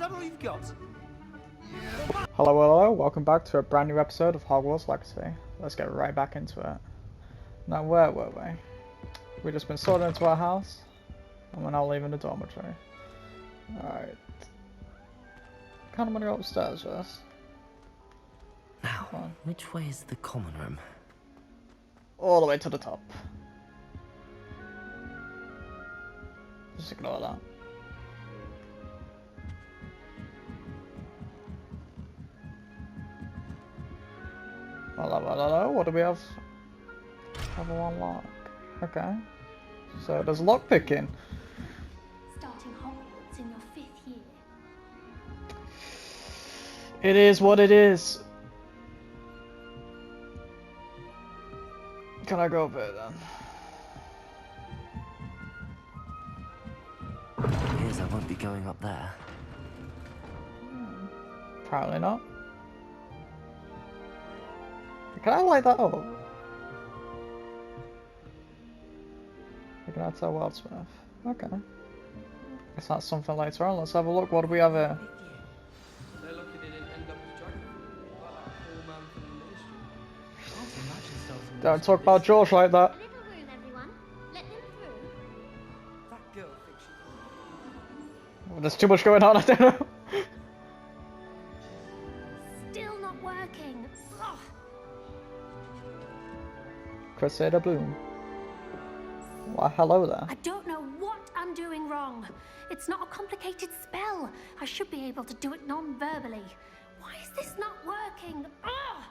that all you've got? Hello, hello, welcome back to a brand new episode of Hogwarts Legacy. Let's get right back into it. Now, where were we? We've just been sorted into our house, and we're now leaving the dormitory. Alright. Kind of want to go upstairs first. Now, which way is the common room? All the way to the top. Just ignore that. Hello, what do we have? Level 1 lock. Okay. So there's lockpicking. Starting Hogwarts in your 5th year. It is what it is. Can I go up here then? Appears I won't be going up there. Probably not. Can I light that up? You can add to a wordsmith. Okay. Guess that's something later on. Let's have a look. What do we have here? They're lucky they didn't end up with the dragon. Like that poor man from the ministry. Can't imagine starting. Don't talk about George like that. Little room, everyone. Let them through. That girl thinks she's. There's too much going on, I don't know. Still not working. Ugh. Crusader Bloom. Why, hello there. I don't know what I'm doing wrong. It's not a complicated spell. I should be able to do it non-verbally. Why is this not working? Ugh.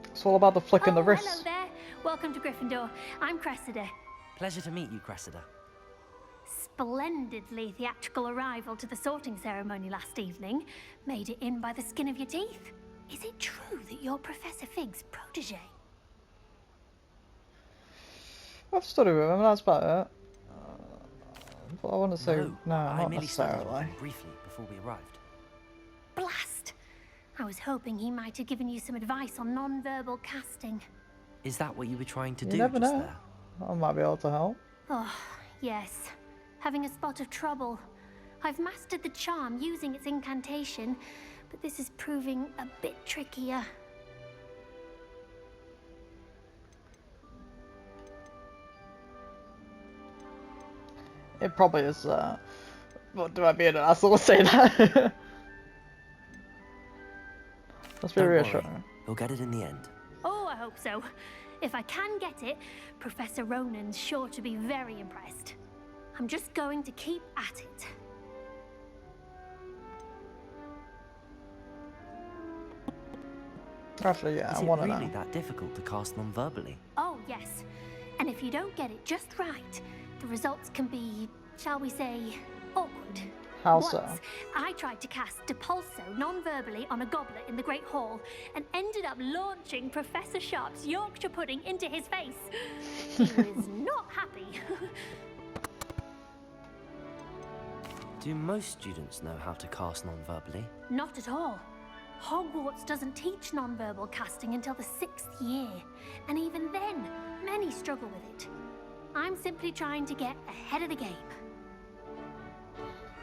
It's all about the flicking the wrists. Hello there. Welcome to Gryffindor. I'm Cressida. Pleasure to meet you, Cressida. Splendidly theatrical arrival to the sorting ceremony last evening. Made it in by the skin of your teeth. Is it true that you're Professor Fig's protege? I've studied with him, that's about it. But I want to say, no, I not merely studied with necessarily. him briefly before we arrived. Blast! I was hoping he might have given you some advice on non-verbal casting. Is that what you were trying to You do never just know. there? I might be able to help. Oh, yes. Having a spot of trouble. I've mastered the charm using its incantation, but this is proving a bit trickier. It probably is, what do I be an asshole to say that? Let's be Don't worry, reassuring. you'll get it in the end. Oh, I hope so. If I can get it, Professor Ronan's sure to be very impressed. I'm just going to keep at it. Actually, yeah, Is I it want to really know. that difficult to cast non-verbally? Oh, yes. And if you don't get it just right, the results can be, shall we say, awkward. How Once, so? I tried to cast Depulso non-verbally on a goblet in the Great Hall and ended up launching Professor Sharp's Yorkshire pudding into his face. He was not happy. Do most students know how to cast non-verbally? Not at all. Hogwarts doesn't teach non-verbal casting until the 6th year. And even then, many struggle with it. I'm simply trying to get ahead of the game.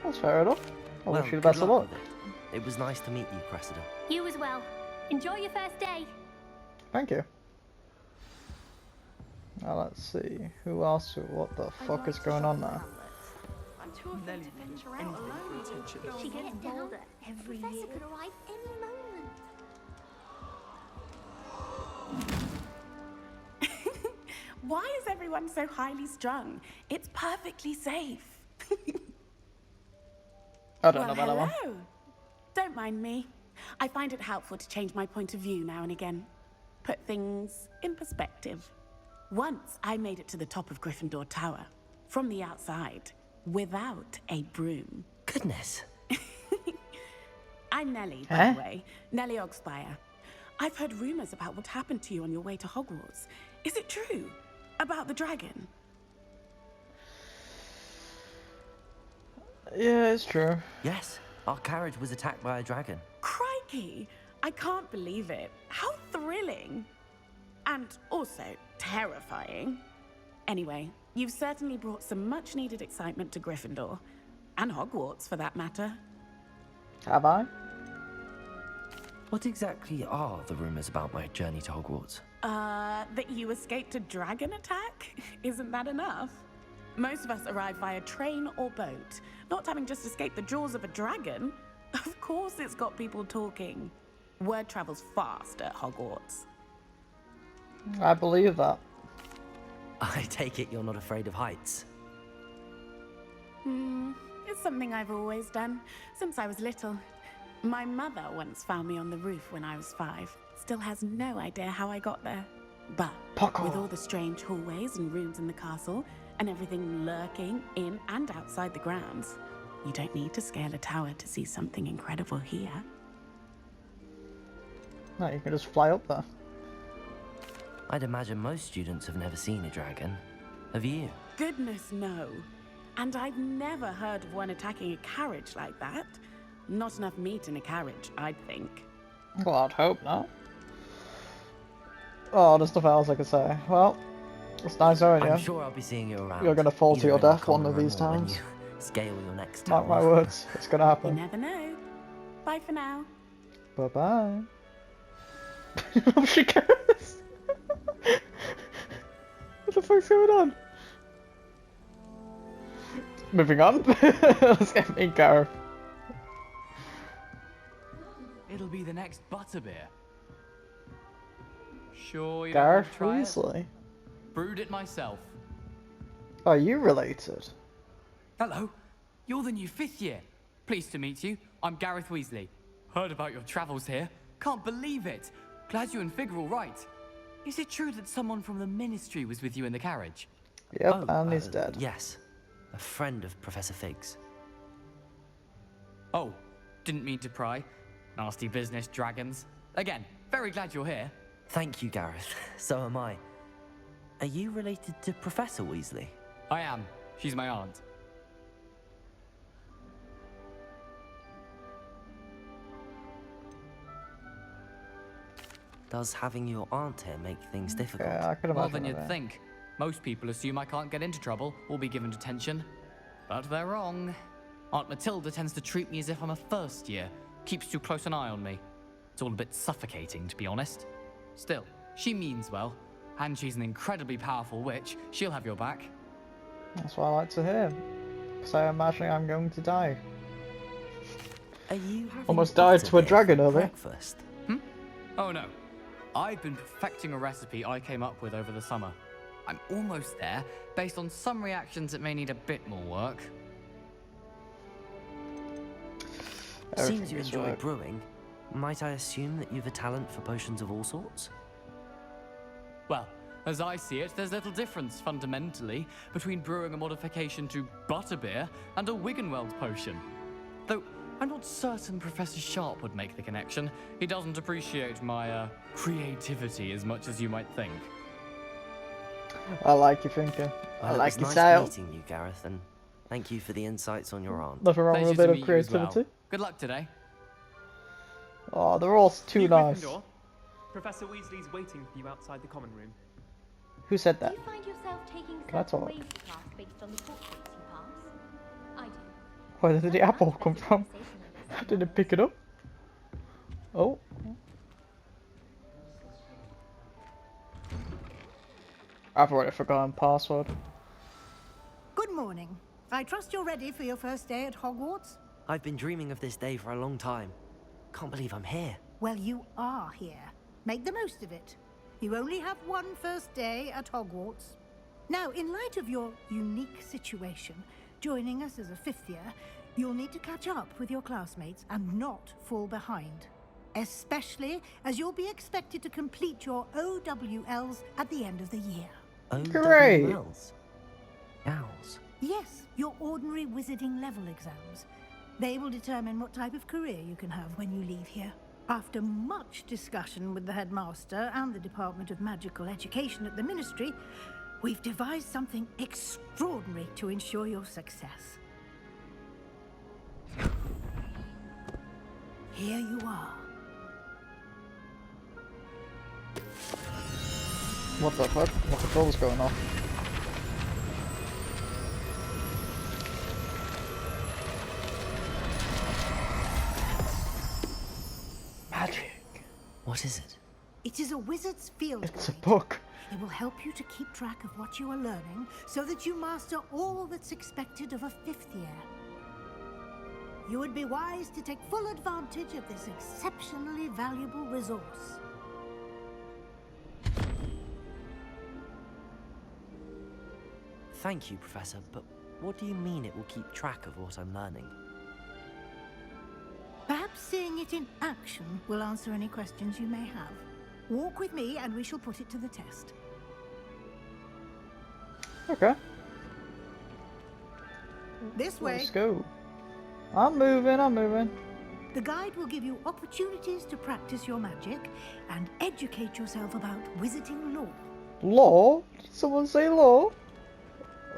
That's fair enough. I Well, wish you the good best of luck. with it. It was nice to meet you, Cressida. You as well. Enjoy your first day. Thank you. Now let's see. Who else? What the fuck is going on there? I'm too afraid to venture out alone. She gets bolder every year. Professor could arrive any moment. Why is everyone so highly strung? It's perfectly safe. I don't know about that one. hello. Don't mind me. I find it helpful to change my point of view now and again. Put things in perspective. Once I made it to the top of Gryffindor Tower, from the outside, without a broom. Goodness. I'm Nellie, by Huh? the way. Nellie Ogspire. I've heard rumors about what happened to you on your way to Hogwarts. Is it true? About the dragon? Yeah, it's true. Yes, our carriage was attacked by a dragon. Crikey! I can't believe it. How thrilling! And also terrifying. Anyway, you've certainly brought some much-needed excitement to Gryffindor. And Hogwarts, for that matter. Have I? What exactly are the rumors about my journey to Hogwarts? That you escaped a dragon attack? Isn't that enough? Most of us arrive via train or boat, not having just escaped the jaws of a dragon. Of course it's got people talking. Word travels fast at Hogwarts. I believe that. I take it you're not afraid of heights. It's something I've always done, since I was little. My mother once found me on the roof when I was 5. Still has no idea how I got there. But with all the strange hallways and rooms in the castle, and everything lurking in and outside the grounds, you don't need to scale a tower to see something incredible here. No, you can just fly up there. I'd imagine most students have never seen a dragon. Have you? Goodness, no. And I've never heard of one attacking a carriage like that. Not enough meat in a carriage, I'd think. Well, I'd hope not. Oh, there's nothing else I can say. Well, it's nice knowing you. I'm sure I'll be seeing you around. You're gonna fall to either your in the death one common of room these or when times. you scale your next Mark tower. my words, it's gonna You happen. never know. Bye for now. Bye bye. Oh, she goes. What the fuck's going on? Moving on. Let's get me Gareth. It'll be the next butterbeer. Sure you Gareth don't want to try it? Weasley. Brewed it myself. Are you related? Hello, you're the new 5th year. Pleased to meet you. I'm Gareth Weasley. Heard about your travels here. Can't believe it. Glad you and Fig are all right. Is it true that someone from the Ministry was with you in the carriage? Yep, and he's dead. Yes. A friend of Professor Fig's. Oh, didn't mean to pry. Nasty business, dragons. Again, very glad you're here. Thank you, Gareth. So am I. Are you related to Professor Weasley? I am. She's my aunt. Does having your aunt here make things difficult? Yeah, I could imagine. More than you'd that. think. Most people assume I can't get into trouble or be given detention. But they're wrong. Aunt Matilda tends to treat me as if I'm a first year. Keeps too close an eye on me. It's all a bit suffocating, to be honest. Still, she means well. And she's an incredibly powerful witch. She'll have your back. That's what I like to hear. Because I imagine I'm going to die. Are you having Almost died to a butterbeer dragon for earlier. breakfast? Oh no. I've been perfecting a recipe I came up with over the summer. I'm almost there, based on some reactions that may need a bit more work. Seems you is enjoy work. brewing. Might I assume that you've a talent for potions of all sorts? Well, as I see it, there's little difference, fundamentally, between brewing a modification to butterbeer and a Wiggenweld potion. Though, I'm not certain Professor Sharp would make the connection. He doesn't appreciate my, creativity as much as you might think. I like your thinking. I Well, like it your was style. nice meeting you, Gareth, and thank you for the insights on your aunt. Nothing wrong with a Pleasure bit to of meet you as well. creativity. Good luck today. Oh, they're all too New nice. Gryffindor. Professor Weasley's waiting for you outside the common room. Who said Do that? you find yourself taking Can I certain talk? ways to class based on the portraits you pass? I do. Where did the Much apple better come from? conversation than I this. didn't pick it up. Oh. I've already forgotten password. Good morning. I trust you're ready for your first day at Hogwarts? I've been dreaming of this day for a long time. Can't believe I'm here. Well, you are here. Make the most of it. You only have one first day at Hogwarts. Now, in light of your unique situation, joining us as a 5th year, you'll need to catch up with your classmates and not fall behind. Especially as you'll be expected to complete your OWLs at the end of the year. Great. OWLs. Owls. Yes, your ordinary wizarding level exams. They will determine what type of career you can have when you leave here. After much discussion with the headmaster and the Department of Magical Education at the Ministry, we've devised something extraordinary to ensure your success. Here you are. What the fuck? My controller's going off. What is it? It is a wizard's field guide. It's a book. It will help you to keep track of what you are learning so that you master all that's expected of a 5th year. You would be wise to take full advantage of this exceptionally valuable resource. Thank you, Professor, but what do you mean it will keep track of what I'm learning? Perhaps seeing it in action will answer any questions you may have. Walk with me and we shall put it to the test. Okay. This way. Let's go. I'm moving. The guide will give you opportunities to practice your magic and educate yourself about wizarding lore. Law? Did someone say law?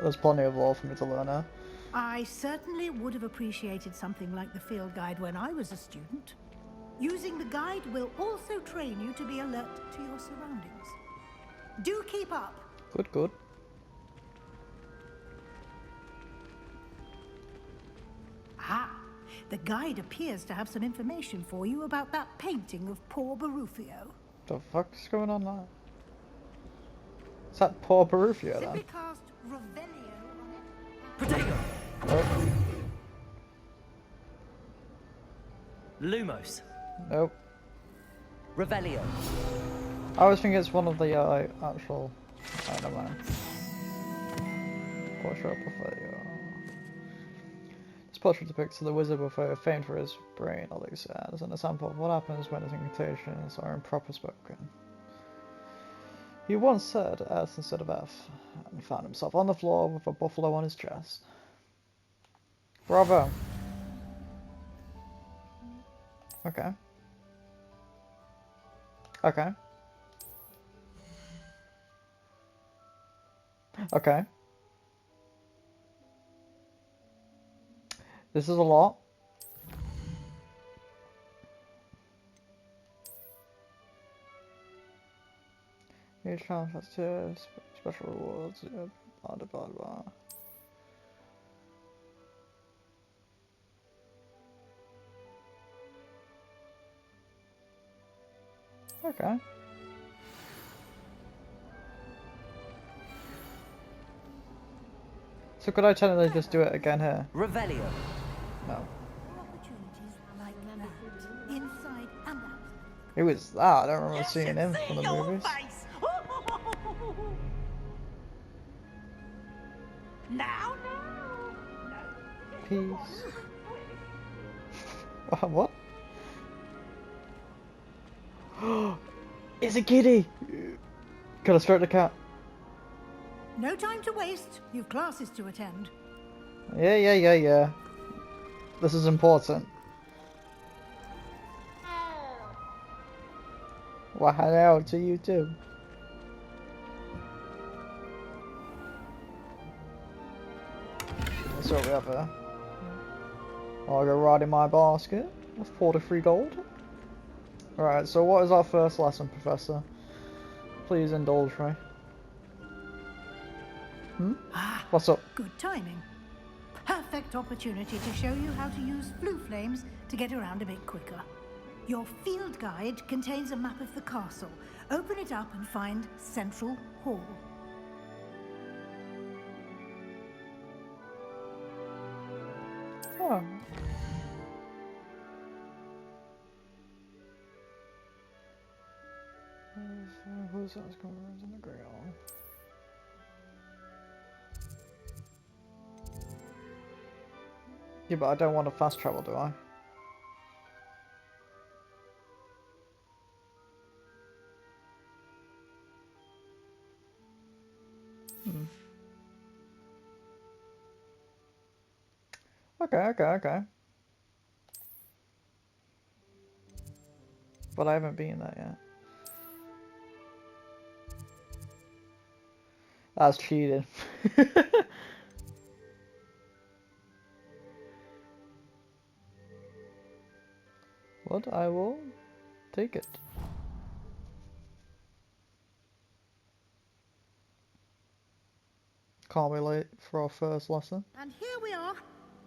There's plenty of law for me to learn now. I certainly would have appreciated something like the field guide when I was a student. Using the guide will also train you to be alert to your surroundings. Do keep up. Good. Ah, the guide appears to have some information for you about that painting of poor Barufio. The fuck's going on now? Is that poor Barufio Simply then? cast Revelio on it. Protego! Nope. Lumos. Nope. Revelio. I always think it's one of the actual. I don't know. Portrait of Portfolio. This portrait depicts the wizard Portfolio famed for his brain, Leviosaaa, as an example of what happens when his incantations are improper spoken. He once said S instead of F, and found himself on the floor with a buffalo on his chest. Bravo! Okay. This is a lot. Each challenge has 2 special rewards. Blah blah blah. Okay. So could I technically just do it again here? Revelio. No. Opportunities like that, inside and out. Who is that? I don't remember seeing him from the movies. Now, Peace. What? It's a kitty! Can I stroke the cat? No time to waste. You've classes to attend. Yeah. This is important. Well, hello to you too. That's what we have here. I'll go right in my basket with 43 gold. Alright, so what is our first lesson, Professor? Please indulge me. What's up? Good timing. Perfect opportunity to show you how to use blue flames to get around a bit quicker. Your field guide contains a map of the castle. Open it up and find Central Hall. Oh. Who's that going in the Grey Hall? Yeah, but I don't want to fast travel, do I? Okay. But I haven't been there yet. That's cheating. But I will take it. Can't be late for our first lesson. And here we are.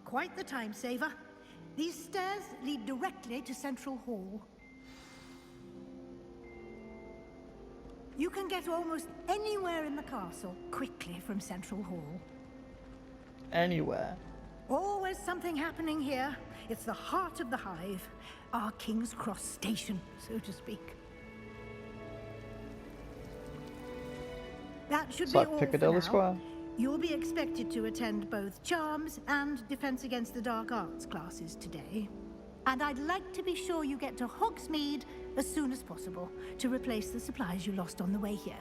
Quite the time saver. These stairs lead directly to Central Hall. You can get almost anywhere in the castle quickly from Central Hall. Anywhere. Always something happening here. It's the heart of the hive. Our King's Cross station, so to speak. That should It's be like all Piccadilly for now. Square. You'll be expected to attend both Charms and Defense Against the Dark Arts classes today. And I'd like to be sure you get to Hogsmeade as soon as possible to replace the supplies you lost on the way here.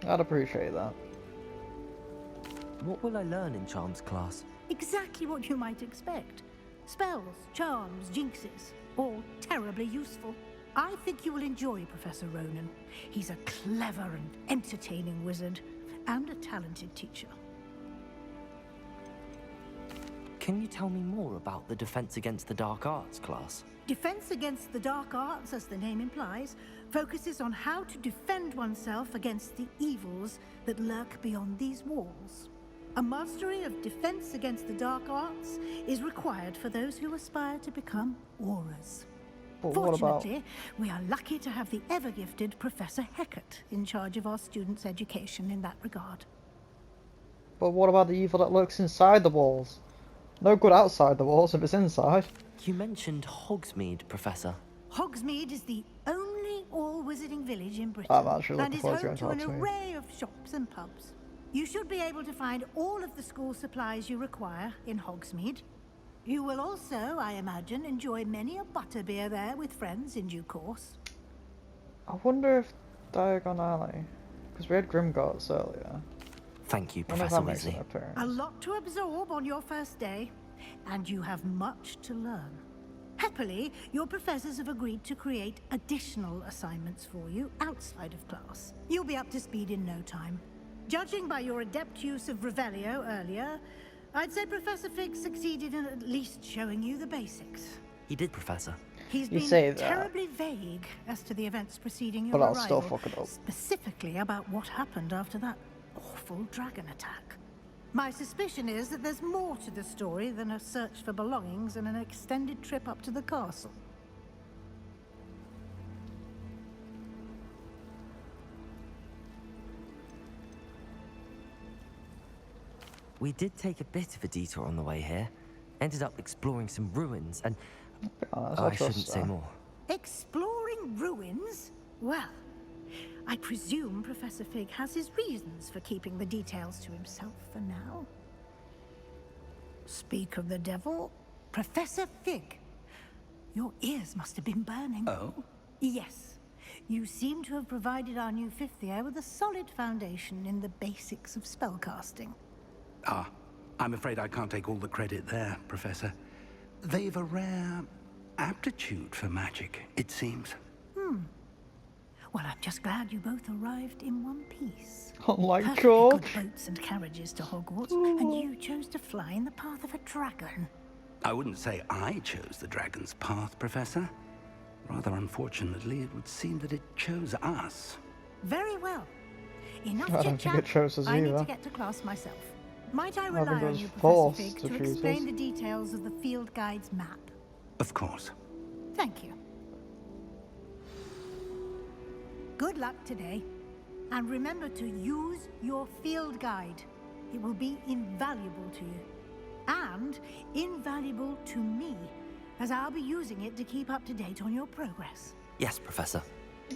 I'd appreciate that. What will I learn in Charms class? Exactly what you might expect. Spells, charms, jinxes, all terribly useful. I think you will enjoy Professor Ronan. He's a clever and entertaining wizard, and a talented teacher. Can you tell me more about the Defense Against the Dark Arts class? Defense Against the Dark Arts, as the name implies, focuses on how to defend oneself against the evils that lurk beyond these walls. A mastery of Defense Against the Dark Arts is required for those who aspire to become Aurors. But what about... Fortunately, we are lucky to have the ever-gifted Professor Hecat in charge of our students' education in that regard. But what about the evil that lurks inside the walls? No good outside the walls if it's inside. You mentioned Hogsmeade, Professor. Hogsmeade is the only all-wizarding village in Britain, I'm actually and looking is forward to home going to to an Hogsmeade. array of shops and pubs. You should be able to find all of the school supplies you require in Hogsmeade. You will also, I imagine, enjoy many a butterbeer there with friends in due course. I wonder if Diagon Alley, because we had Grimgarts earlier. Thank you, I wonder if Professor that makes an Weasley. appearance. A lot to absorb on your first day, and you have much to learn. Happily, your professors have agreed to create additional assignments for you outside of class. You'll be up to speed in no time. Judging by your adept use of Revelio earlier, I'd say Professor Fig succeeded in at least showing you the basics. He did, Professor. He's You been say that, terribly vague as to the events preceding your but I'll arrival, still fuck it up. specifically about what happened after that awful dragon attack. My suspicion is that there's more to the story than a search for belongings and an extended trip up to the castle. We did take a bit of a detour on the way here. Ended up exploring some ruins and... I shouldn't say more. Exploring ruins? Well, I presume Professor Fig has his reasons for keeping the details to himself for now. Speak of the devil, Professor Fig. Your ears must have been burning. Oh? Yes. You seem to have provided our new fifth year with a solid foundation in the basics of spellcasting. Ah, I'm afraid I can't take all the credit there, Professor. They've a rare aptitude for magic, it seems. Well, I'm just glad you both arrived in one piece. Unlike Perfectly George. good boats and carriages to Hogwarts, and you chose to fly in the path of a dragon. I wouldn't say I chose the dragon's path, Professor. Rather unfortunately, it would seem that it chose us. Very well. Enough I don't think chit-chat. it chose us I need either. to get to class myself. Might I I think rely it on was you, Professor forced Fig, to to choose explain us. the details of the field guide's map? Of course. Thank you. Good luck today. And remember to use your field guide. It will be invaluable to you. And invaluable to me, as I'll be using it to keep up to date on your progress. Yes, Professor.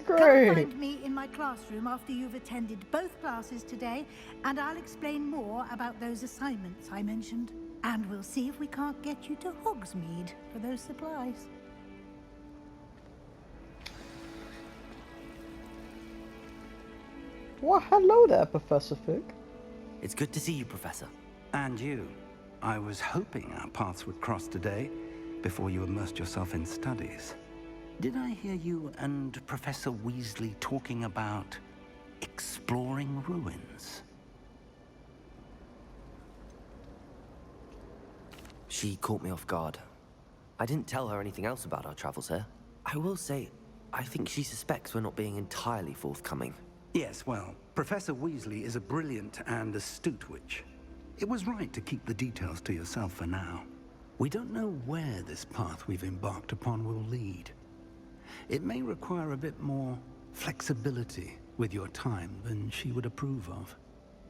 Come Great. find me in my classroom after you've attended both classes today, and I'll explain more about those assignments I mentioned. And we'll see if we can't get you to Hogsmeade for those supplies. Well, hello there, Professor Fig. It's good to see you, Professor. And you. I was hoping our paths would cross today, before you immersed yourself in studies. Did I hear you and Professor Weasley talking about exploring ruins? She caught me off guard. I didn't tell her anything else about our travels here. I will say, I think she suspects we're not being entirely forthcoming. Yes, well, Professor Weasley is a brilliant and astute witch. It was right to keep the details to yourself for now. We don't know where this path we've embarked upon will lead. It may require a bit more flexibility with your time than she would approve of.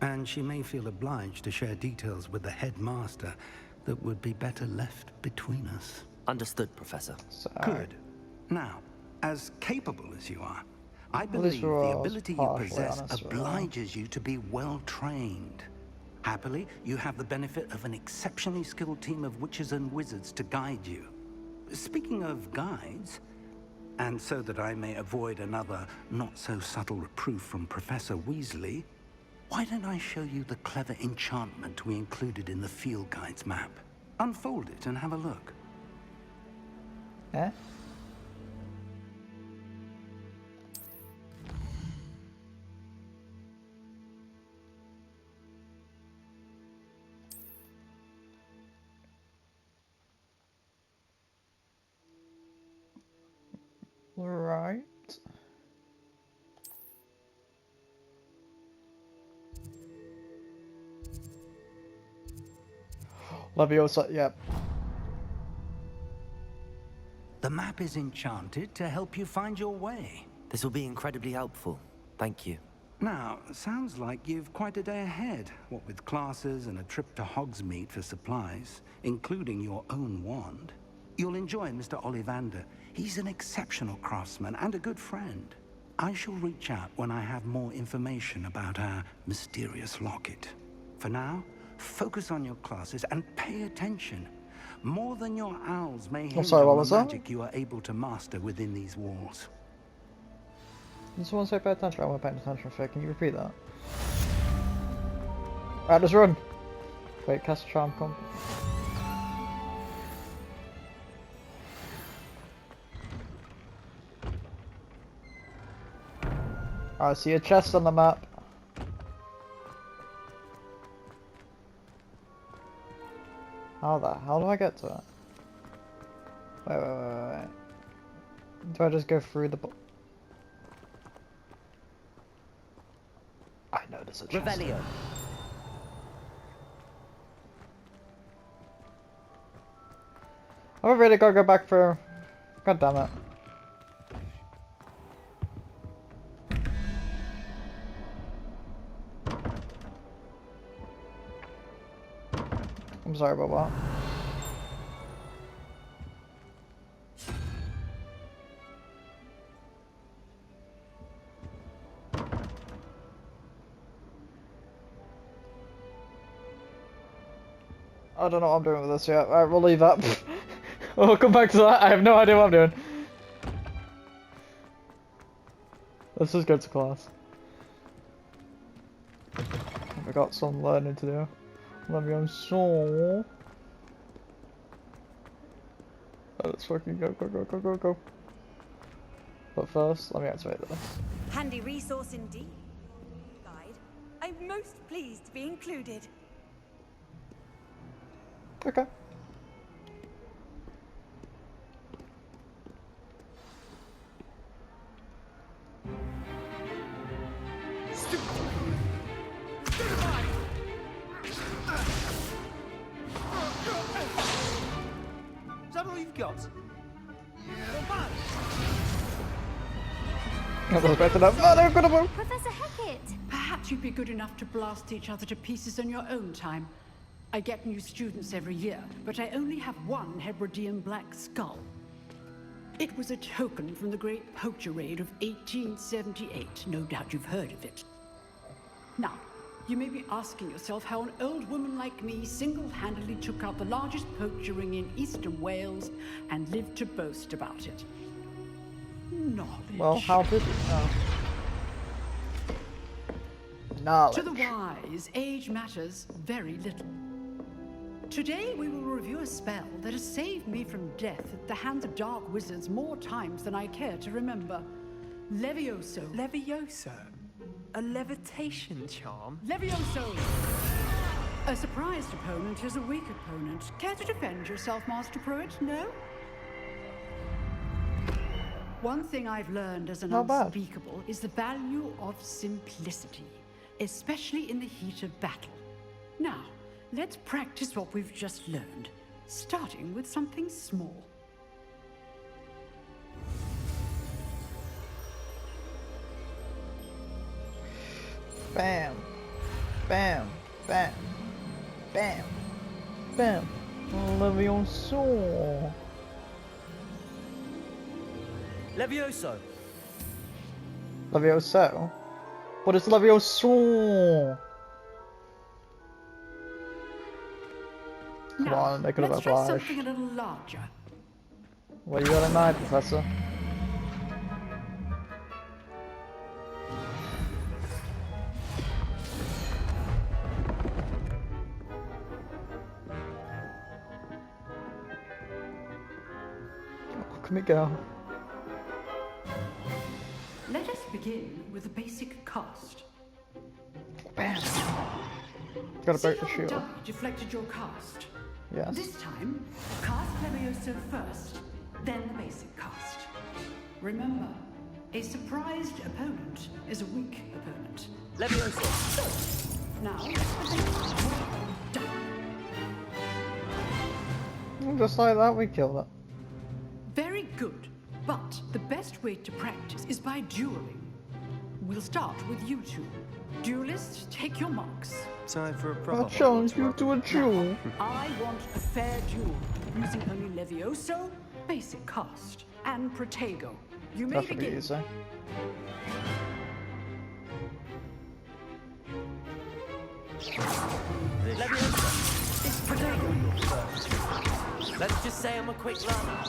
And she may feel obliged to share details with the headmaster that would be better left between us. Understood, Professor. Good. Now, as capable as you are, I believe the ability you possess obliges you to be well trained. Happily, you have the benefit of an exceptionally skilled team of witches and wizards to guide you. Speaking of guides, and so that I may avoid another not-so-subtle reproof from Professor Weasley, why don't I show you the clever enchantment we included in the field guide's map? Unfold it and have a look. Eh? Right. Leviosaaa, yep. The map is enchanted to help you find your way. This will be incredibly helpful. Thank you. Now, sounds like you've quite a day ahead, what with classes and a trip to Hogsmeade for supplies, including your own wand. You'll enjoy Mr. Ollivander. He's an exceptional craftsman and a good friend. I shall reach out when I have more information about our mysterious locket. For now, focus on your classes and pay attention. More than your owls may hinge on the magic you are able to master within these walls. Did someone say pay attention? I wasn't paying attention. Fair. Can you repeat that? Alright, just run! Wait, cast a charm, come. I see a chest on the map. How the hell do I get to it? Wait. Do I just go through the I know there's a chest. Revelio. I've really got to go back through. God damn it. I'm sorry about that. I don't know what I'm doing with this yet. Alright, we'll leave that. We'll come back to that. I have no idea what I'm doing. Let's just go to class. I've got some learning to do. Leviosaaa. Let's fucking go. But first, let me activate this. Handy resource indeed. Guide. I'm most pleased to be included. Okay. Is that all you've got? Professor Hecat! Perhaps you'd be good enough to blast each other to pieces on your own time. I get new students every year, but I only have one Hebridean black skull. It was a token from the Great Poacher Raid of 1878. No doubt you've heard of it. Now, you may be asking yourself how an old woman like me single-handedly took out the largest poacher ring in eastern Wales and lived to boast about it. Knowledge. Well, how did you know? Knowledge. To the wise, age matters very little. Today we will review a spell that has saved me from death at the hands of dark wizards more times than I care to remember. Leviosaaa. Leviosaaa? A levitation charm? Leviosaaa! A surprised opponent is a weak opponent. Care to defend yourself, Master Pruitt? No? One thing I've learned as an unspeakable is the value of simplicity, especially in the heat of battle. Now, let's practice what we've just learned, starting with something small. Bam. Bam. Bam. Bam. Bam. Leviosaaa. Leviosaaa. Leviosaaa? What is Leviosaaa? Come on, they could have let's try obliged. something a little larger. What do you got in mind, Professor? Look at me go. Let us begin with the basic cast. Bam! Gotta break the See how shield. die deflected your cast? Yes. This time, cast Leviosaaa first, then the basic cast. Remember, a surprised opponent is a weak opponent. Leviosaaa. Now, the basic done. Just like that, we killed it. Very good, but the best way to practice is by dueling. We'll start with you two. Duelists, take your marks. Time for a proper I'll challenge you to a duel. I want a fair duel, using only Leviosaaa, basic cast, and Protego. You may That should be begin. easy. Leviosaaa. It's Protego. Let's just say I'm a quick learner.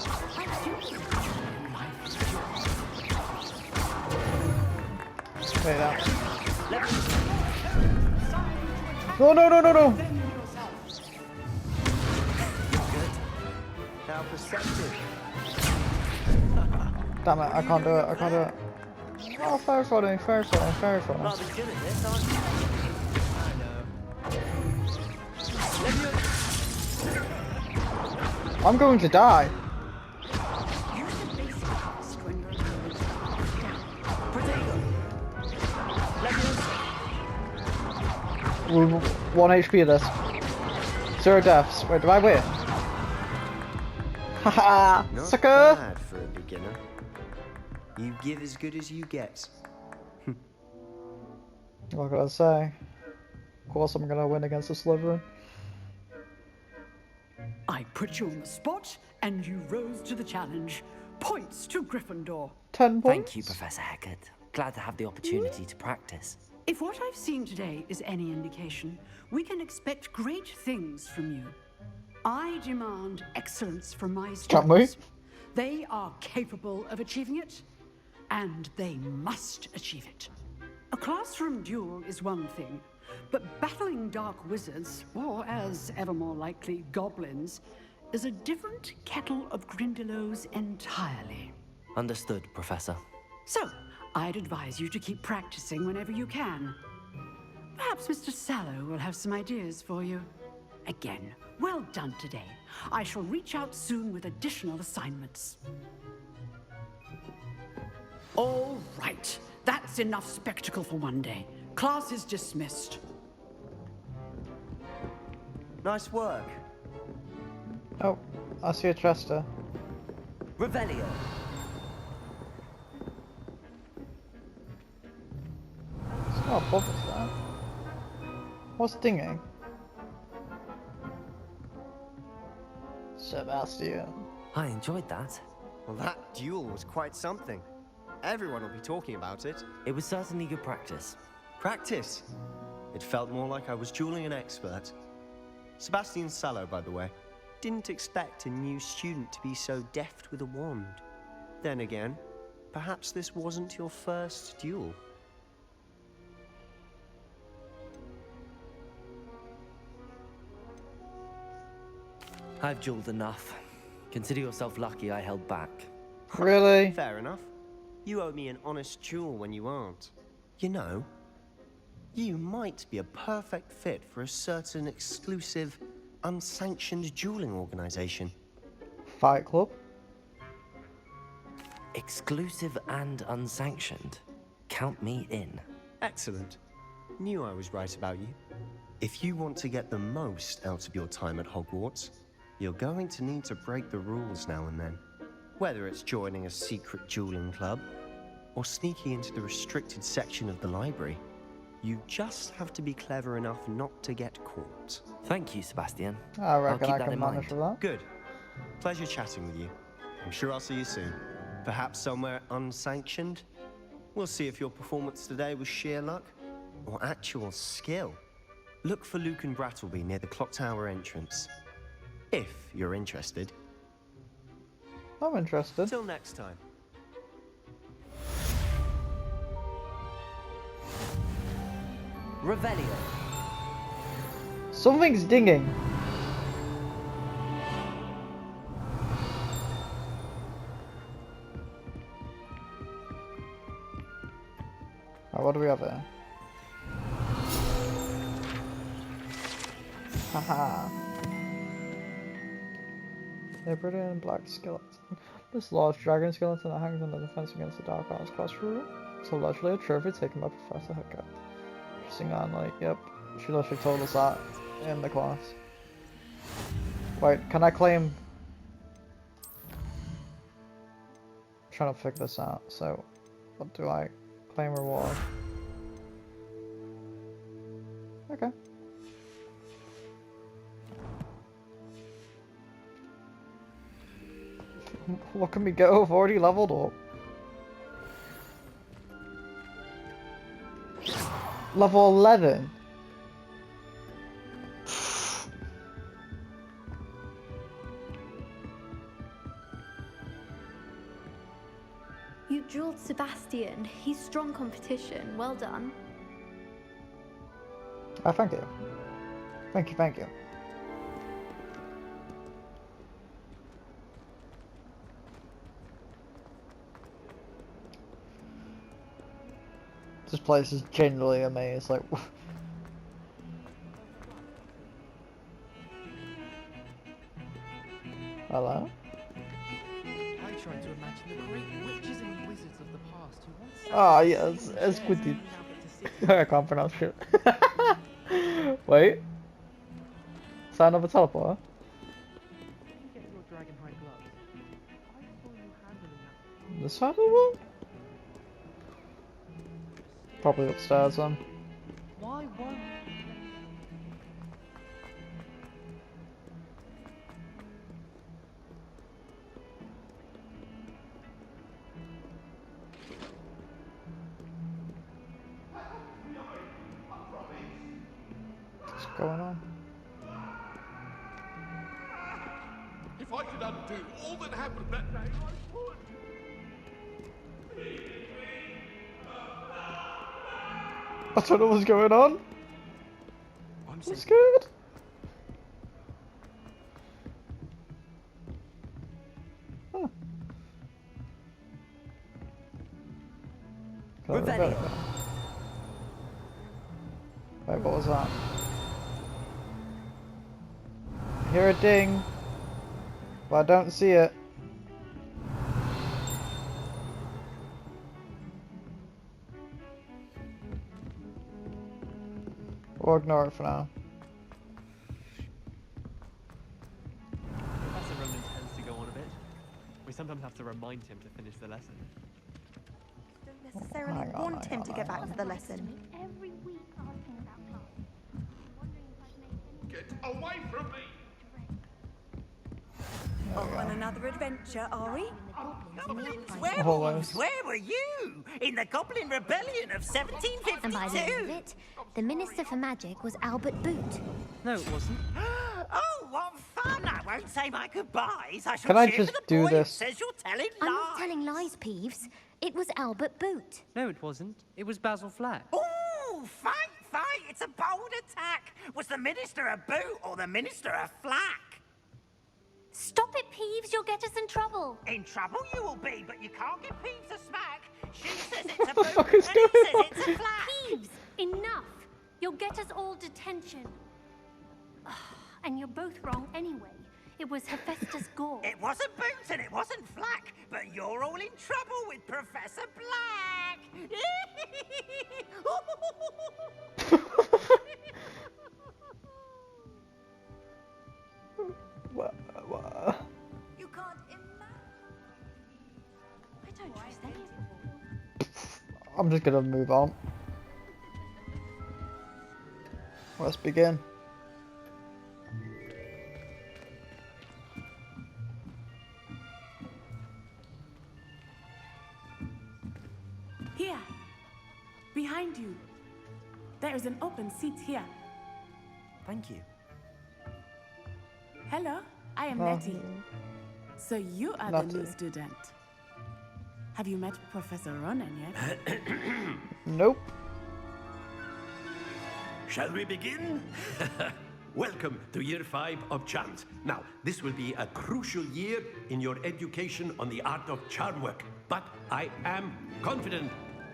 Wait out. No, no, no, no, no! How perceptive. Damn it, I can't do it, I can't do it. Oh, fair footing, fair footing, fair footing. Rather good at this, aren't you? I know. I'm going to die. Use the basic cast when you're Protego. Leviosaaa. We're 1 HP of this. 0 deaths. Wait, do I win? Haha! Not Sucker! bad for a beginner. You give as good as you get. What can I say? Of course I'm gonna win against the Slytherin. I put you on the spot, and you rose to the challenge. Points to Gryffindor. 10 points. Thank you, Professor Hecat. Glad to have the opportunity to practice. If what I've seen today is any indication, we can expect great things from you. I demand excellence from my Can't we? students. They are capable of achieving it, and they must achieve it. A classroom duel is one thing, but battling dark wizards, or as ever more likely, goblins, is a different kettle of Grindylows entirely. Understood, Professor. So, I'd advise you to keep practicing whenever you can. Perhaps Mr. Sallow will have some ideas for you. Again, well done today. I shall reach out soon with additional assignments. All right, that's enough spectacle for one day. Class is dismissed. Nice work. Oh, I see a Chester. Revelio. It's not a bother, that. What's dinging? Sebastian. I enjoyed that. Well, that duel was quite something. Everyone will be talking about it. It was certainly good practice. Practice? It felt more like I was dueling an expert. Sebastian Sallow, by the way. Didn't expect a new student to be so deft with a wand. Then again, perhaps this wasn't your first duel. I've dueled enough. Consider yourself lucky I held back. Really? Fair enough. You owe me an honest duel when you aren't. You know, you might be a perfect fit for a certain exclusive, unsanctioned dueling organization. Fight Club? Exclusive and unsanctioned. Count me in. Excellent. Knew I was right about you. If you want to get the most out of your time at Hogwarts, you're going to need to break the rules now and then. Whether it's joining a secret dueling club, or sneaking into the restricted section of the library, You just have to be clever enough not to get caught. Thank you, Sebastian. I reckon keep I that can in manage mind. with that. Good. Pleasure chatting with you. I'm sure I'll see you soon. Perhaps somewhere unsanctioned? We'll see if your performance today was sheer luck or actual skill. Look for Luke and Brattleby near the clock tower entrance. If you're interested. I'm interested. Till next time. Revelio. Something's dinging. Right, what do we have here? Haha. Hebridean black skeleton. This large dragon skeleton that hangs on the defense against the dark arts classroom. It's allegedly a trophy taken by Professor Hooker. Interesting anomaly. Yep, she literally told us that in the class. Wait, can I claim? I'm trying to figure this out. So, what do I claim reward? Okay. What can we go? I've already leveled up. Level 11. You drilled Sebastian. He's strong competition. Well done. Oh, thank you. Thank you, thank you. This place is genuinely a maze, like... Hello? I tried to imagine the great witches and wizards of the past who once... Ah, yes, Esquidit. I can't pronounce shit. Wait. Sign of a teleporter? Get your dragonhide gloves. I saw you handling that. This side of the wall? Probably upstairs then. Why won't... What's going on? If I could undo all that happened that day, I would. I don't know what's going on. I'm scared. Huh. Revelio. Wait, what was that? I hear a ding, but I don't see it. Or ignore it for now. Professor Roman tends to go on a bit. We sometimes have to remind him to finish the lesson. Don't necessarily want him to get back to the lesson. Every week asking about class. Wondering if I've made any... Get away from me! Off on another adventure, are we? Werewolves, where were you? In the Goblin Rebellion of 1752? And by the end of it, the Minister for Magic was Albert Boot. No, it wasn't. Oh, what fun! I won't say my goodbyes. I shall Can I cheer just for the do boy this? who says you're telling I'm lies. not telling lies, Peeves. It was Albert Boot. No, it wasn't. It was Basil Flack. Ooh, fight! It's a bold attack. Was the Minister a boot or the Minister a flack? Stop it, Peeves. You'll get us in trouble. In trouble you will be, but you can't give Peeves a smack. She says it's a the boot fuck and is he going says on? it's a flack. Peeves, enough. You'll get us all detention. And you're both wrong anyway. It was Hephaestus Gore. It wasn't Boots and it wasn't Flack, but you're all in trouble with Professor Black. What? You can't imagine. I don't trust any of you. I'm just gonna move on. let's begin. Here. Behind you. There is an open seat here. Thank you. Hello, I am Nettie. So you are the new student. Have you met Professor Ronan yet? Nope. Shall we begin? Welcome to Year 5 of Charms. Now, this will be a crucial year in your education on the art of charm work. But I am confident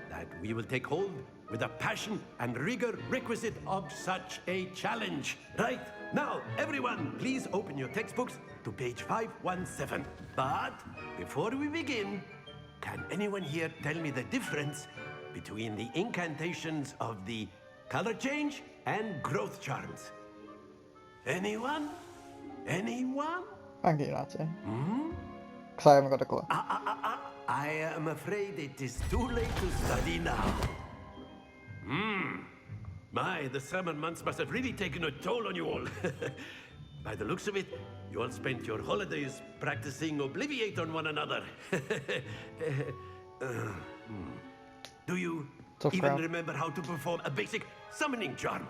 that we will take hold with the passion and rigor requisite of such a challenge. Right, now, everyone, please open your textbooks to page 517. But before we begin, can anyone here tell me the difference between the incantations of the color change and growth charms? Anyone? Anyone? Thank you, Natty. Hmm? Because I haven't got a clue. I am afraid it is too late to study now. My, the summer months must have really taken a toll on you all. By the looks of it, you all spent your holidays practicing Obliviate on one another. Do you even remember how to perform a basic summoning charm?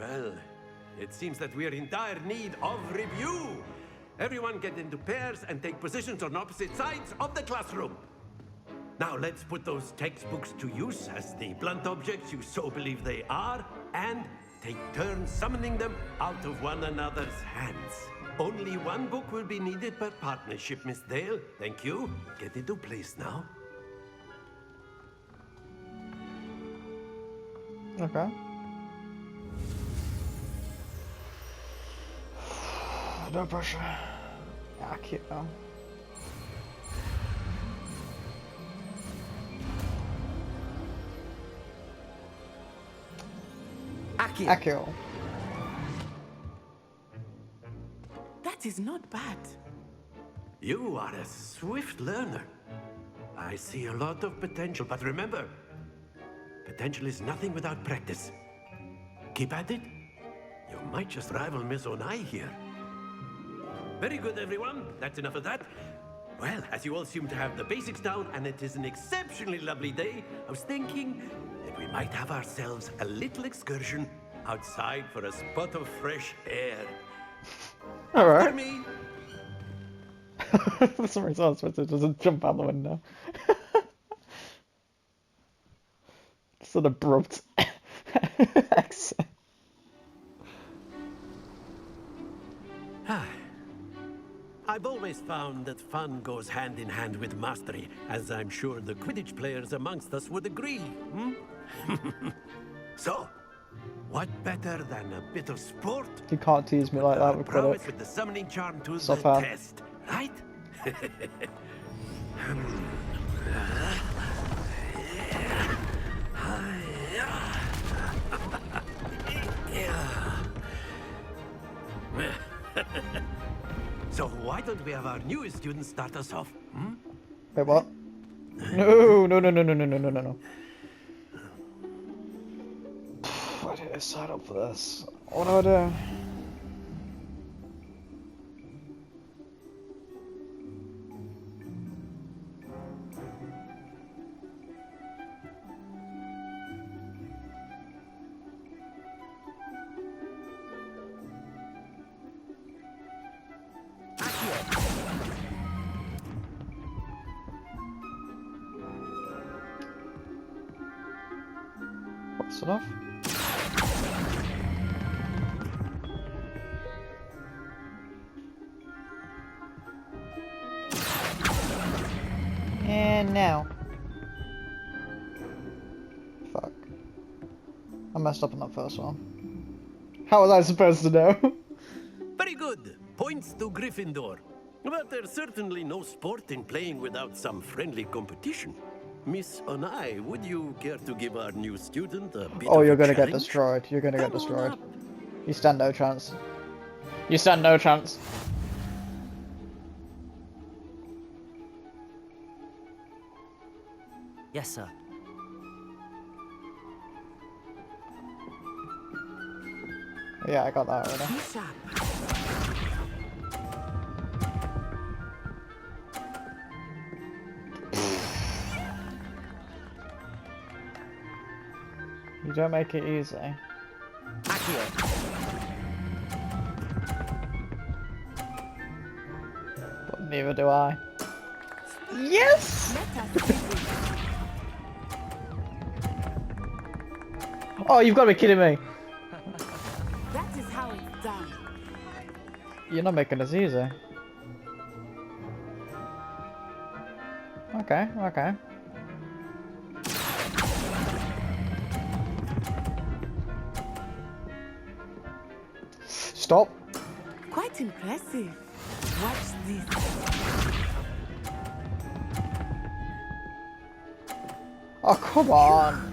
Well, it seems that we are in dire need of review. Everyone get into pairs and take positions on opposite sides of the classroom. Now let's put those textbooks to use as the blunt objects you so believe they are, and take turns summoning them out of one another's hands. Only one book will be needed per partnership, Miss Dale. Thank you. Get into place now. Okay. No pressure. Yeah, cute though. Akio. That is not bad. You are a swift learner. I see a lot of potential, but remember, potential is nothing without practice. Keep at it. You might just rival Miss Onai here. Very good, everyone. That's enough of that. Well, as you all seem to have the basics down, and it is an exceptionally lovely day, I was thinking that we might have ourselves a little excursion outside for a spot of fresh air. Alright. After me. For some reason, I was supposed to just jump out the window. Just an abrupt exit. I've always found that fun goes hand in hand with mastery, as I'm sure the Quidditch players amongst us would agree. So, what better than a bit of sport? You can't tease me like that with Quidditch. With the summoning charm to So the far. test, right? So why don't we have our newest student start us off? Wait, what? No. Why did I sign up for this? What do I do? What's enough? And now. Fuck. I messed up on that first one. How was I supposed to know? Very good. Points to Gryffindor. But there's certainly no sport in playing without some friendly competition. Miss Onai, would you care to give our new student a bit Oh, of you're a gonna get challenge? destroyed. You're gonna get destroyed. You stand no chance. You stand no chance. Yes, sir. Yeah, I got that already. You don't make it easy. But neither do I. Yes! Oh, you've got to be kidding me. That is how it's done. You're not making this easy. Okay, okay. Stop. Quite impressive. Watch this. Oh, come on.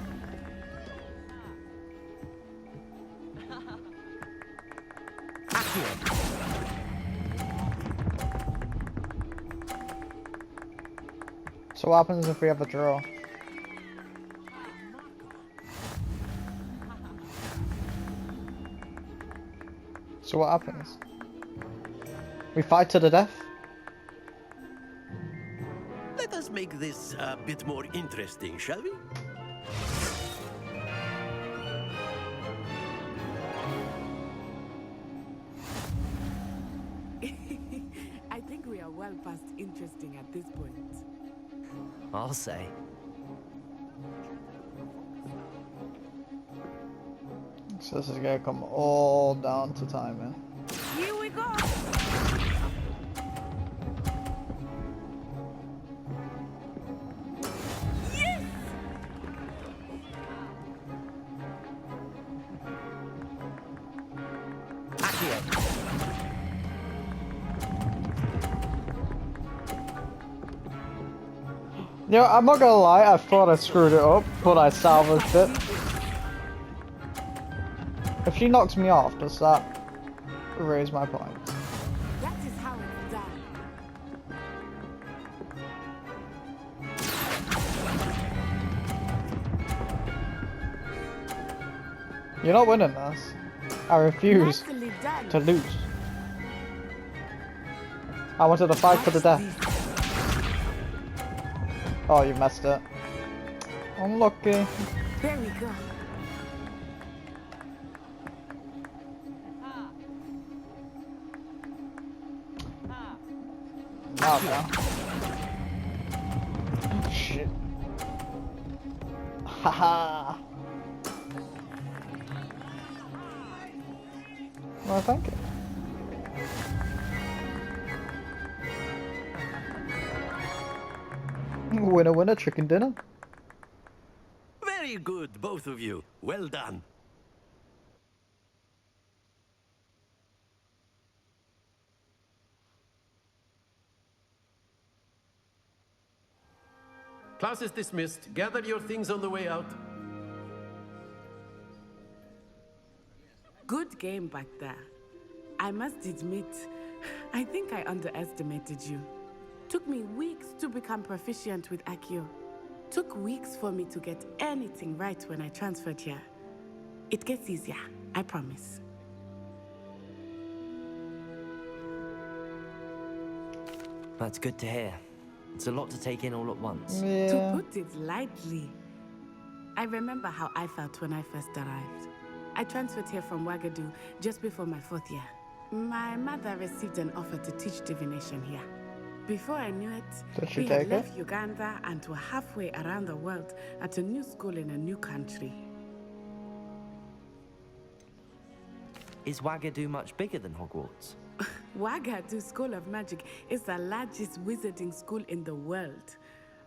So what happens if we have a draw? So what happens? We fight to the death? Let us make this a bit more interesting, shall we? I think we are well past interesting at this point. I'll say. So this is gonna come all down to timing. Here we go. Yes. You know, I'm not gonna lie, I thought I screwed it up, but I salvaged it. If she knocks me off, does that raise my point? That is how it's done. You're not winning this. I refuse Nicely done. to lose. I wanted to fight to the death. Oh, you messed it. Unlucky. There we go. Now, now. Shit. Haha. Well, thank you. Winner, winner, chicken dinner. Very good, both of you. Well done. Class is dismissed. Gather your things on the way out. Good game back there. I must admit, I think I underestimated you. Took me weeks to become proficient with Accio. Took weeks for me to get anything right when I transferred here. It gets easier, I promise. That's good to hear. It's a lot to take in all at once. Yeah. To put it lightly, I remember how I felt when I first arrived. I transferred here from Wagadu just before my 4th year. My mother received an offer to teach divination here. Before I knew it, we had left Uganda and were halfway around the world at a new school in a new country. Is Wagadu much bigger than Hogwarts? Wagadu School of Magic is the largest wizarding school in the world.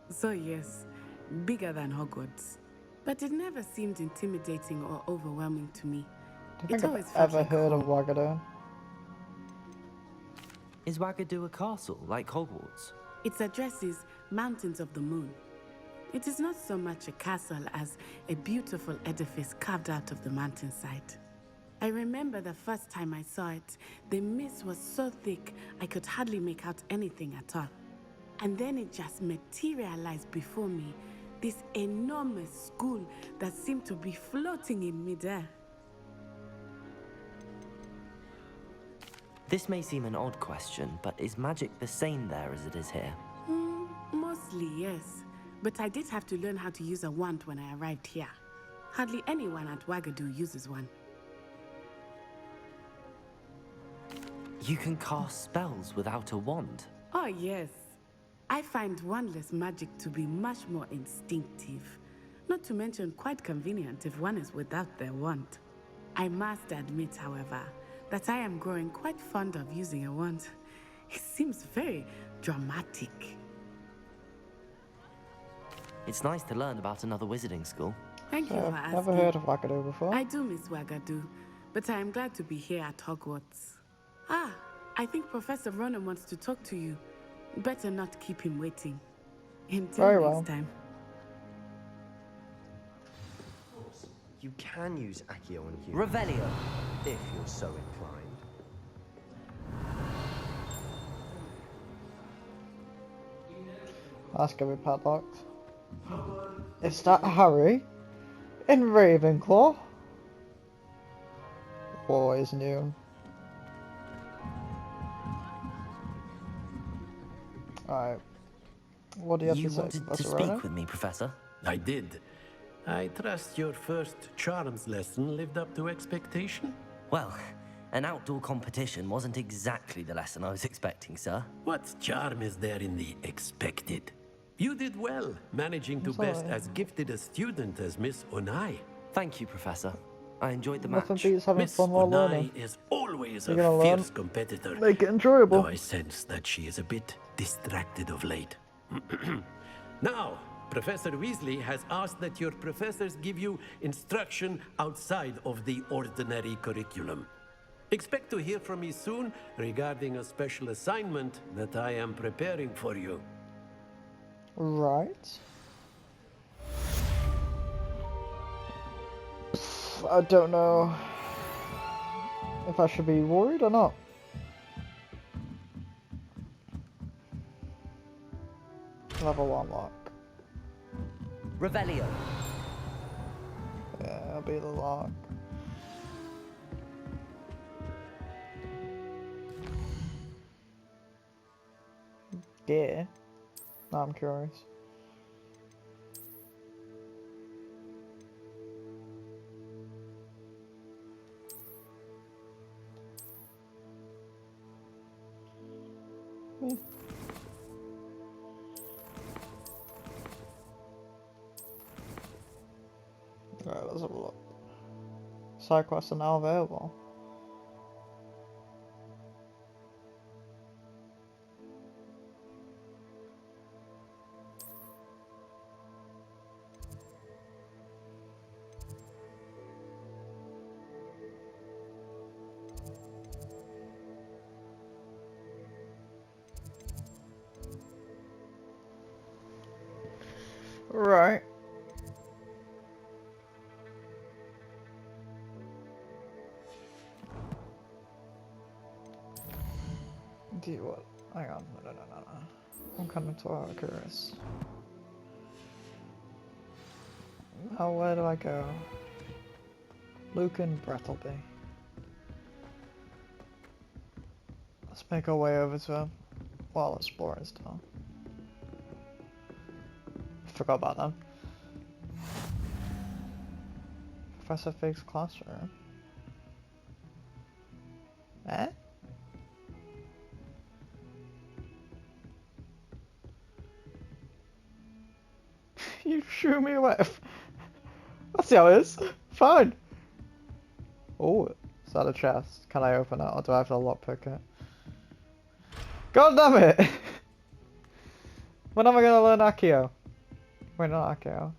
So yes, bigger than Hogwarts. But it never seemed intimidating or overwhelming to me. I don't think I've ever heard of Wagadu. Is Wagadu a castle, like Hogwarts? Its address is Mountains of the Moon. It is not so much a castle as a beautiful edifice carved out of the mountainside. I remember the first time I saw it, the mist was so thick I could hardly make out anything at all. And then it just materialized before me, this enormous school that seemed to be floating in midair. This may seem an odd question, but is magic the same there as it is here? Mostly, yes. But I did have to learn how to use a wand when I arrived here. Hardly anyone at Wagadu uses one. You can cast spells without a wand? Oh, yes. I find wandless magic to be much more instinctive. Not to mention quite convenient if one is without their wand. I must admit, however, that I am growing quite fond of using a wand. It seems very dramatic. It's nice to learn about another wizarding school. Thank you for asking. Never heard of Wagadu before. I do miss Wagadu, but I am glad to be here at Hogwarts. Ah, I think Professor Ronan wants to talk to you. Better not keep him waiting. Until next time. You can use Accio on humans. Revelio. If you're so inclined. That's gonna be padlocked. Is that Harry? In Ravenclaw? Always new. Alright. What do you have to say, wanted Professor to speak Ronan? with me, Professor? I did. I trust your first charms lesson lived up to expectation? Well, an outdoor competition wasn't exactly the lesson I was expecting, sir. What charm is there in the expected? You did well, managing to best as gifted a student as Miss Onai. Thank you, Professor. I enjoyed the match. Nothing beats having Miss fun while Onai learning. is always You're a gonna fierce learn. competitor. Make it enjoyable. Though I sense that she is a bit distracted of late. Now, Professor Weasley has asked that your professors give you instruction outside of the ordinary curriculum. Expect to hear from me soon regarding a special assignment that I am preparing for you. Right. I don't know if I should be worried or not. Level 1 lock. Revelio. Yeah, I'll be the lock. Yeah. Now I'm curious. Alright, let's have a look. Side quests are now available. Right. Do you what? Hang on. No. I'm coming to our curious. Now where do I go? Lucan Brattleby. Let's make our way over to him while exploring still. Forgot about them. Professor Fig's classroom. Eh? You shoo me away. That's how it is. Fine. Oh, is that a chest? Can I open it or do I have to lockpick it? God damn it! When am I gonna learn Accio? Wait, not Accio.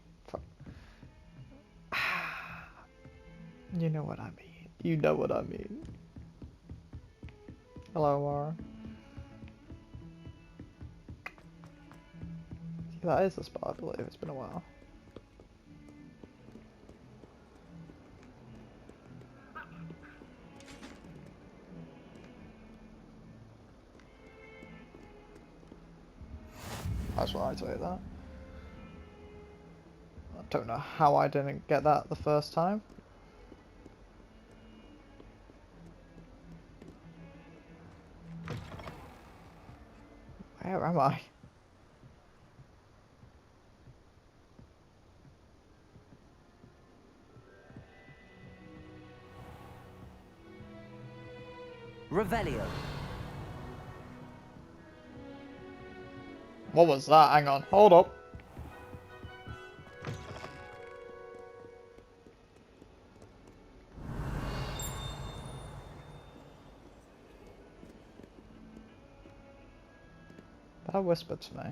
You know what I mean. You know what I mean. Hello, Laura. That is the spot, I believe. It's been a while. That's why I tell you that. I don't know how I didn't get that the first time. Where am I? Revelio. What was that? Hang on. Hold up. That whispered to me.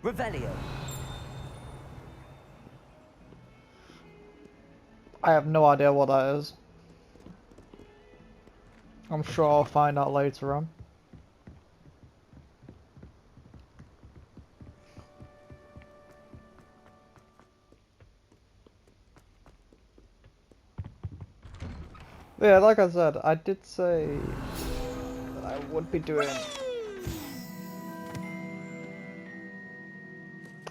Revelio. I have no idea what that is. I'm sure I'll find out later on. Yeah, like I said, I did say that I would be doing...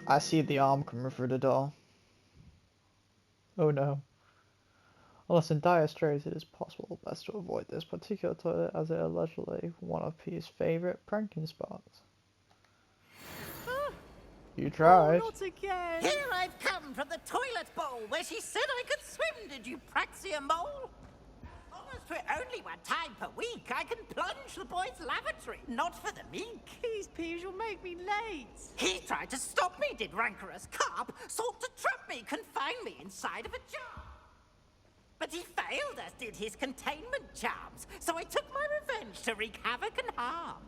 I see the arm coming through the door. Oh no. Unless in dire straits it is possible best to avoid this particular toilet as it is allegedly one of P's favourite pranking spots. You tried. Oh, not again. Here I've come from the toilet bowl where she said I could swim, did you praxia mole? Almost for only one time per week, I can plunge the boys' lavatory, not for the meek. These peas will make me late. He tried to stop me, did rancorous carp, sought to trap me, confine me inside of a jar. But he failed, as did his containment charms, so I took my revenge to wreak havoc and harm.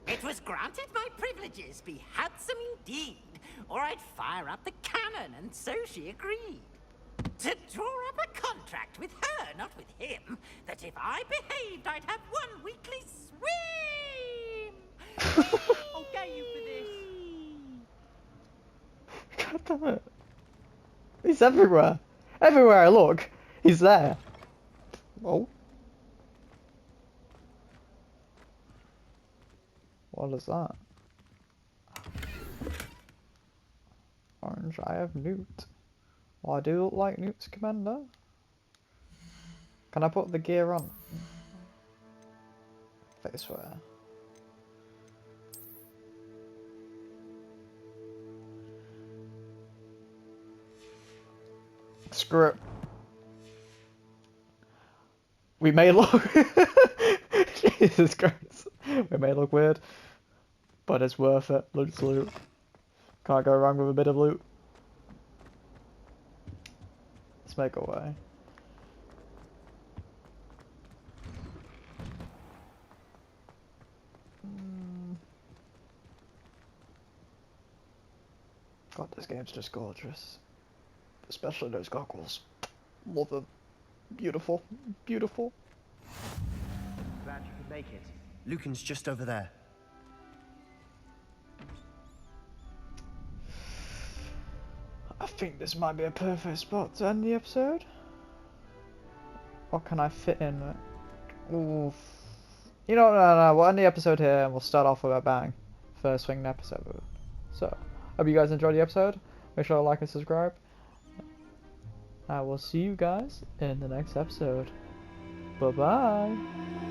It was granted my privileges be handsome indeed, or I'd fire up the cannon, and so she agreed. To draw up a contract with her, not with him, that if I behaved, I'd have one weekly swim! I'll get you for this. God damn it. He's everywhere. Everywhere I look, he's there. Oh. What is that? Orange, I have Newt. Well, I do look like Newt's commander. Can I put the gear on? Face wear. Screw it. We may look... Jesus Christ. We may look weird. But it's worth it. Loot's loot. Can't go wrong with a bit of loot. Let's make our way. God, this game's just gorgeous. Especially those goggles. Love them. Beautiful. Beautiful. Glad you could make it. Lucan's just over there. I think this might be a perfect spot to end the episode. What can I fit in it? Ooh. You know, no, we'll end the episode here and we'll start off with a bang. First thing in the episode. So, hope you guys enjoyed the episode. Make sure to like and subscribe. I will see you guys in the next episode. Bye bye.